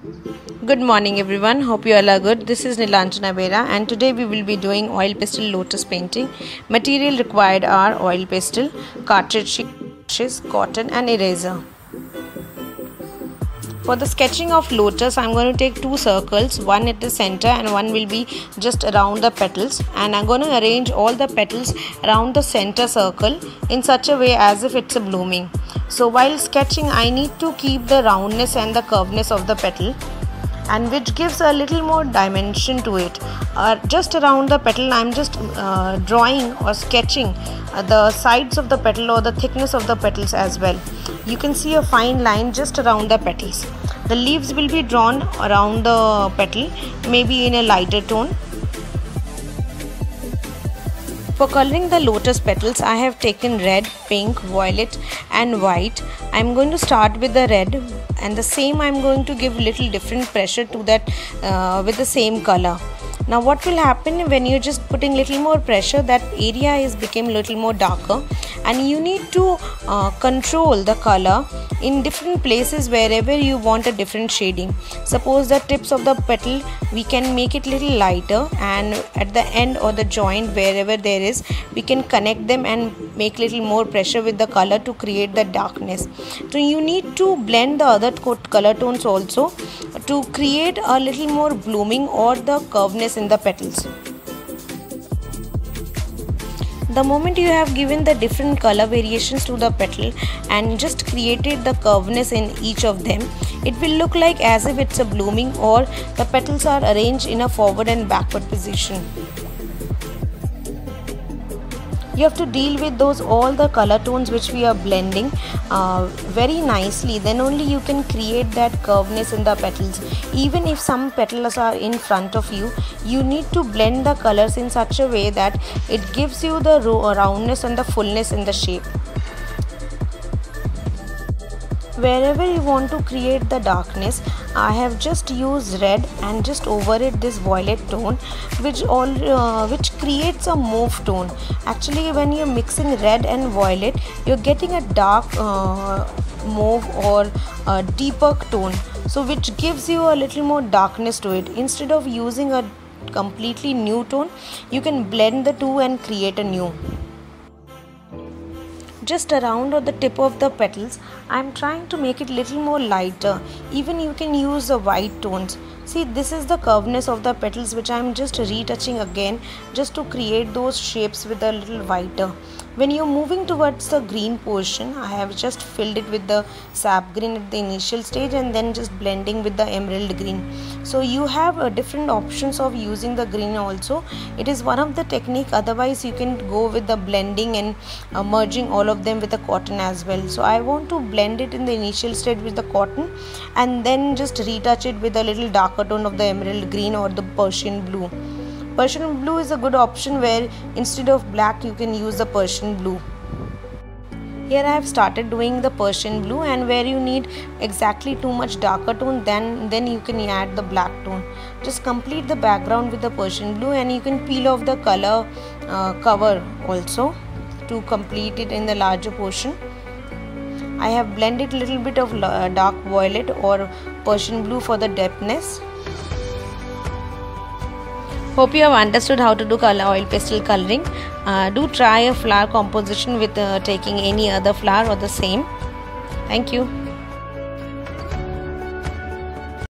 Good morning everyone, hope you all are good. This is Nilanjana Bera and today we will be doing oil pastel lotus painting. Material required are oil pastel, cartridge sheets, cotton and eraser. For the sketching of lotus, I am going to take two circles, one at the center and one will be just around the petals, and I am going to arrange all the petals around the center circle in such a way as if it's a blooming. So while sketching, I need to keep the roundness and the curveness of the petal, and which gives a little more dimension to it. Just around the petal, I am just drawing or sketching the sides of the petal or the thickness of the petals as well. You can see a fine line just around the petals. The leaves will be drawn around the petal, maybe in a lighter tone. For coloring the lotus petals, I have taken red, pink, violet and white. I am going to start with the red, and the same I am going to give little different pressure to that with the same color. Now what will happen when you're just putting little more pressure, that area is became little more darker, and you need to control the color in different places wherever you want a different shading. Suppose the tips of the petal, we can make it little lighter, and at the end or the joint wherever there is, we can connect them and make little more pressure with the color to create the darkness. So you need to blend the other color tones also to create a little more blooming or the curveness in the petals. The moment you have given the different color variations to the petal and just created the curveness in each of them, it will look like as if it's a blooming or the petals are arranged in a forward and backward position. You have to deal with all the color tones which we are blending very nicely. Then only you can create that curveness in the petals. Even if some petals are in front of you, you need to blend the colors in such a way that it gives you the roundness and the fullness in the shape. Wherever you want to create the darkness, I have just used red and just over it this violet tone, which creates a mauve tone. Actually, when you're mixing red and violet, you're getting a dark mauve or a deeper tone, so which gives you a little more darkness to it. Instead of using a completely new tone, you can blend the two and create a new. Just around or the tip of the petals, I am trying to make it little more lighter. Even you can use the white tones. See, this is the curveness of the petals which I am just retouching again just to create those shapes with a little whiter. When you are moving towards the green portion, I have just filled it with the sap green at the initial stage and then just blending with the emerald green. So you have different options of using the green also. It is one of the technique. Otherwise you can go with the blending and merging all of them with the cotton as well. So I want to blend it in the initial stage with the cotton and then just retouch it with a little darker tone of the emerald green or the Persian blue. Persian blue is a good option where instead of black you can use the Persian blue. Here I have started doing the Persian blue, and where you need exactly too much darker tone, then you can add the black tone. Just complete the background with the Persian blue, and you can peel off the color cover also to complete it in the larger portion. I have blended a little bit of dark violet or Persian blue for the depthness. Hope you have understood how to do oil pastel coloring. Do try a flower composition with taking any other flower or the same. Thank you.